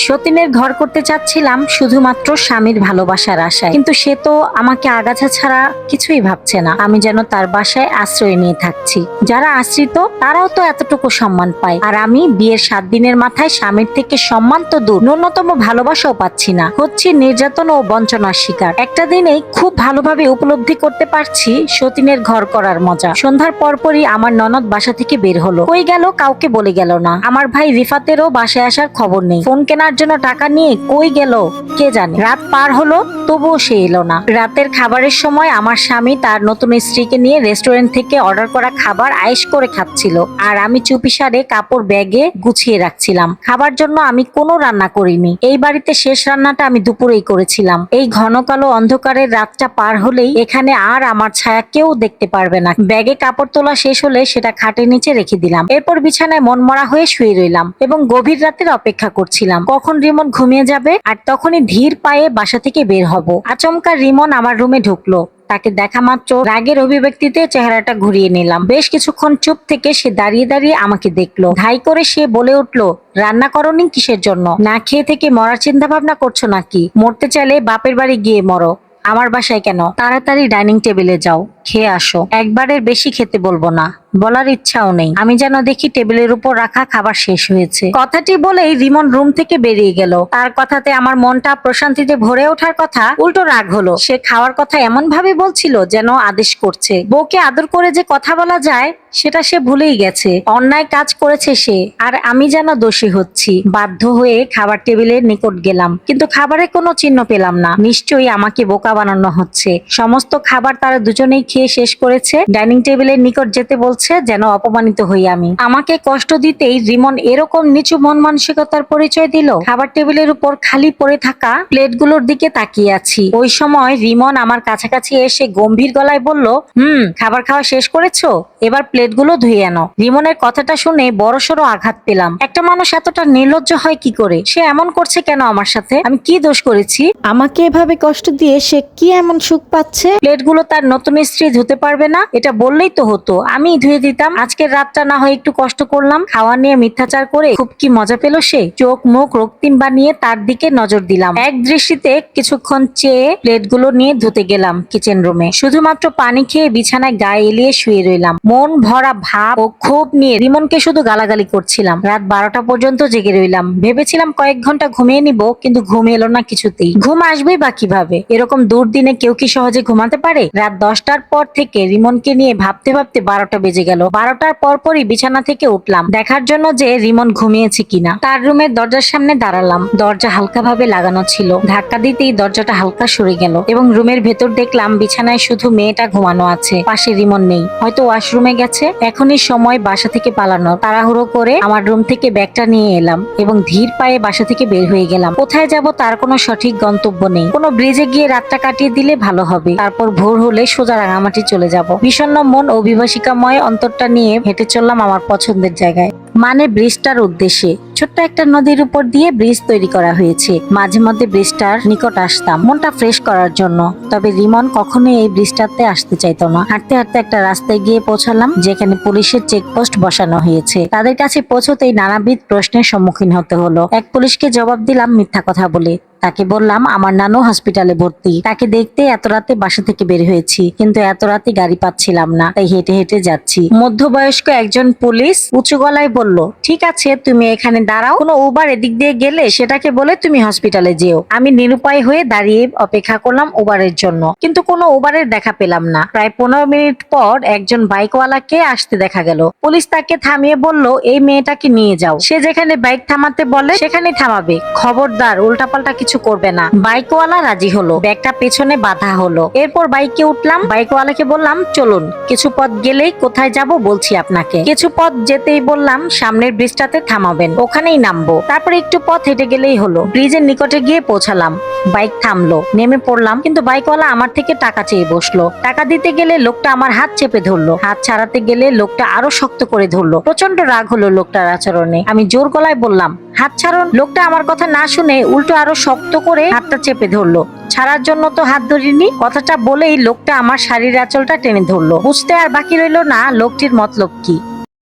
সতীনের ঘর করতে চাচ্ছিলাম শুধুমাত্র স্বামীর ভালোবাসার আশায়, কিন্তু সে তো আমাকে আগাছা ছাড়া কিছুই ভাবছে না। আমি যেন তার বাসায় আশ্রয় নিয়ে থাকছি। যারা আশ্রিত তারাও তো এতটুকু সম্মান পায়, আর আমি বিয়ের 7 দিনের মাথায় স্বামীর থেকে সম্মান তো দূর, ন্যূনতম ভালোবাসাও পাচ্ছি না। হচ্ছি নির্যাতন ও বঞ্চনার শিকার। একটা দিনেই খুব ভালোভাবে উপলব্ধি করতে পারছি সতীনের ঘর করার মজা। সন্ধ্যার পরপরই আমার ননদ বাসা থেকে বের হলো। কই গেল কাউকে বলে গেল না। আমার ভাই রিফাতেরও বাসায় আসার খবর নেই। ফোন কেনার জন্য টাকা নিয়ে কই গেল কে জানে। রাত পার হলো তবুও সে এলো না। রাতের খাবারের সময় আমার স্বামী তার নতুন স্ত্রীকে নিয়ে রেস্টুরেন্ট থেকে অর্ডার করা খাবার আয়েশ করে খাচ্ছিল, আর আমি চুপিসারে কাপড় ব্যাগে গুছিয়ে রাখছিলাম। খাবার জন্য আমি কোনো রান্না করিনি। এই বাড়িতে শেষ রান্নাটা আমি দুপুরেই করেছিলাম। এই ঘন কালো অন্ধকারের রাতটা পার হলেই এখানে আর আমার ছায়া কেউ দেখতে পারবে না। ব্যাগে কাপড় তোলা শেষ হলে সেটা খাটের নিচে রেখে দিলাম। এরপর বিছানায় মনমরা হয়ে শুয়ে রইলাম এবং গভীর রাতের অপেক্ষা করছিলাম কখন রিমন ঘুমিয়ে যাবে, আর তখনই ধীর পায়ে বাসা থেকে বের হব। আচমকা রিমন আমার রুমে ঢুকলো। তাকে দেখা মাত্র রাগের অভিব্যক্তিতে চেহারাটা ঘুরিয়ে নিলাম। বেশ কিছুক্ষণ চুপ থেকে সে দাঁড়িয়ে দাঁড়িয়ে আমাকে দেখলো। ধাই করে সে বলে উঠলো, রান্না করনি কিসের জন্য? না খেয়ে থেকে মরার চিন্তা ভাবনা করছো নাকি? মরতে চাইলে বাপের বাড়ি গিয়ে মরো, আমার বাসায় কেন? তাড়াতাড়ি ডাইনিং টেবিলে যাও, খেয়ে আসো। একবারের বেশি খেতে বলবো না, বলার ইচ্ছাও নেই। আমি যেন দেখি টেবিলের উপর রাখা খাবার শেষ হয়েছে। কথাটি বলেই রিমন রুম থেকে বেরিয়ে গেল। তার কথাতে আমার মনটা প্রশান্তিতে ভরে ওঠার কথা উল্টো রাগ হলো। সে খাওয়ার কথা এমন ভাবে বলছিল যেন আদেশ করছে। বউকে আদর করে যে কথা বলা যায় সেটা সে ভুলেই গেছে। অন্যায় কাজ করেছে সে, আর আমি যেন দোষী হচ্ছি। বাধ্য হয়ে খাবার টেবিলের নিকট গেলাম, কিন্তু খাবারের কোনো চিহ্ন পেলাম না। নিশ্চয়ই আমাকে বোকা বানানো হচ্ছে। সমস্ত খাবার তারা দুজনেই খেয়ে শেষ করেছে। ডাইনিং টেবিলের নিকট যেতে বলছে যেন অপমানিত হই আমি। আমাকে কষ্ট দিতেই রিমন এরকম নিচু মন মানসিকতার পরিচয় দিল। খাবার টেবিলের উপর খালি পড়ে থাকা প্লেটগুলোর দিকে তাকিয়ে আছি। ওই সময় রিমন আমার কাছাকাছি এসে গম্ভীর গলায় বলল, খাবার খাওয়া শেষ করেছো? এবার প্লেটগুলো ধুয়ে আনো। রিমনের কথাটা শুনে বড়সড় আঘাত পেলাম। একটা মানুষ এতটা নির্লজ্জ হয় কি করে? সে এমন করছে কেন আমার সাথে? আমি কি দোষ করেছি? আমাকে এভাবে কষ্ট দিয়ে সে কি এমন সুখ পাচ্ছে? প্লেটগুলো তার নতুন স্ত্রী ধুতে পারবে না, এটা বললেই তো হতো, আমি ধুয়ে দিতাম। আজকের রাতটা না হয় একটু কষ্ট করলাম। খাওয়া নিয়ে মিথ্যাচার করে খুব কি মজা পেল সে। চোখ মুখ রক্তিম বানিয়ে তার দিকে নজর দিলাম। এক দৃষ্টিতে কিছুক্ষণ চেয়ে প্লেটগুলো নিয়ে ধুতে গেলাম কিচেন রুমে। শুধুমাত্র পানি খেয়ে বিছানায় গায়ে এলিয়ে শুয়ে রইলাম। মন ভরা ভাব ও ক্ষোভ নিয়ে রিমনকে শুধু গালাগালি করছিলাম। রাত 12টা পর্যন্ত জেগে রইলাম। ভেবেছিলাম কয়েক ঘন্টা ঘুমিয়ে নিব, কিন্তু ঘুম এলো না কিছুতেই। ঘুম আসবেই বা কিভাবে? এরকম দুর্দিনে কেউ কি সহজে ঘুমাতে পারে? রাত 10টার পর থেকে রিমনকে নিয়ে ভাবতে ভাবতে 12টা বেজে গেল। 12টার পরপরই বিছানা থেকে উঠলাম দেখার জন্য যে রিমন ঘুমিয়েছে কিনা। তার রুমের দরজার সামনে দাঁড়ালাম। দরজা হালকা ভাবে লাগানো ছিল। ধাক্কা দিতেই দরজাটা হালকা সরে গেল এবং রুমের ভেতর দেখলাম বিছানায় শুধু মেয়েটা ঘুমানো আছে। পাশে রিমন নেই, হয়তো ওয়াশরুমে গেছে। এখনই সময় বাসা থেকে পালানোর। তাড়াহুড়ো করে আমার রুম থেকে ব্যাগটা নিয়ে এলাম এবং ধীর পায়ে বাসা থেকে বের হয়ে গেলাম। কোথায় যাব তার কোনো সঠিক গন্তব্য নেই। কোনো ব্রিজে গিয়ে রাতটা কাটিয়ে দিলে ভালো হবে। তারপর ভোর হলে সোজা রাঙামাটি চলে যাব। বিষণ্ণ মন ও বিভীষিকাময় অন্তরটা নিয়ে হেঁটে চললাম আমার পছন্দের জায়গায়, মানে ব্রিজটার উদ্দেশ্যে। ছোট্ট একটা নদীর উপর দিয়ে ব্রিজ তৈরি করা হয়েছে। মাঝে মধ্যে ব্রিজটার নিকট আসতাম মনটা ফ্রেশ করার জন্য। তবে রিমন কখনোই এই ব্রিজটাতে আসতে চাইতো না। হাঁটতে হাঁটতে একটা রাস্তায় গিয়ে পৌঁছালাম যেখানে পুলিশের চেকপোস্ট বসানো হয়েছে। তাদের কাছে পৌঁছতেই নানাবিধ প্রশ্নের সম্মুখীন হতে হলো। এক পুলিশকে জবাব দিলাম মিথ্যা কথা বলে। তাকে বললাম আমার নানু হসপিটালে ভর্তি। তাকে দেখতে এত রাতে বাসা থেকে বের হয়েছি, কিন্তু এত রাতে গাড়ি পাচ্ছিলাম না, তাই হেঁটে হেঁটে যাচ্ছি। মধ্যবয়স্ক একজন পুলিশ উঁচু গলায় বলল, ঠিক আছে তুমি এখানে দাঁড়াও, কোনো উবার এদিক দিয়ে গেলে সেটাকে বলে তুমি হসপিটালে যেও। আমি নিরুপায় হয়ে দাঁড়িয়ে অপেক্ষা করলাম উবারের জন্য, কিন্তু কোনো উবারের দেখা পেলাম না। প্রায় 15 মিনিট পর একজন বাইকওয়ালাকে আসতে দেখা গেল। পুলিশ তাকে থামিয়ে বলল, এই মেয়েটাকে নিয়ে যাও। সে যেখানে বাইক থামাতে বলে সেখানে থামাবে, খবরদার উল্টাপাল্টা কিছু করবে না। বাইকওয়ালা রাজি হলো। ব্যাগটা পেছনে বাঁধা হলো। এরপর বাইকে উঠলাম। বাইকওয়ালাকে বললাম, চলুন, কিছু পথ গেলেই কোথায় যাব বলছি আপনাকে। কিছু পথ যেতেই বললাম সামনের ব্রিজটাতে থামাবেন, ওখানেই নামবো। তারপর একটু পথ হেঁটে গেলেই হলো। ব্রিজের নিকটে গিয়ে পৌঁছালাম। বাইক থামলো, নেমে পড়লাম, কিন্তু বাইকওয়ালা আমার থেকে টাকা চেয়ে বসলো। টাকা দিতে গেলে লোকটা আমার হাত চেপে ধরলো। হাত ছাড়াতে গেলে লোকটা আরো শক্ত করে ধরলো। প্রচন্ড রাগ হলো লোকটার আচরণে। আমি জোর গলায় বললাম, হাত ছাড়ুন। লোকটা আমার কথা না শুনে উল্টো আরো শক্ত করে হাতটা চেপে ধরলো। ছাড়ার জন্য তো হাত ধরিনি। কথাটা বলেই লোকটা আমার শাড়ির আঁচলটা টেনে ধরলো। বুঝতে আর বাকি রইলো না লোকটির মতলব কি।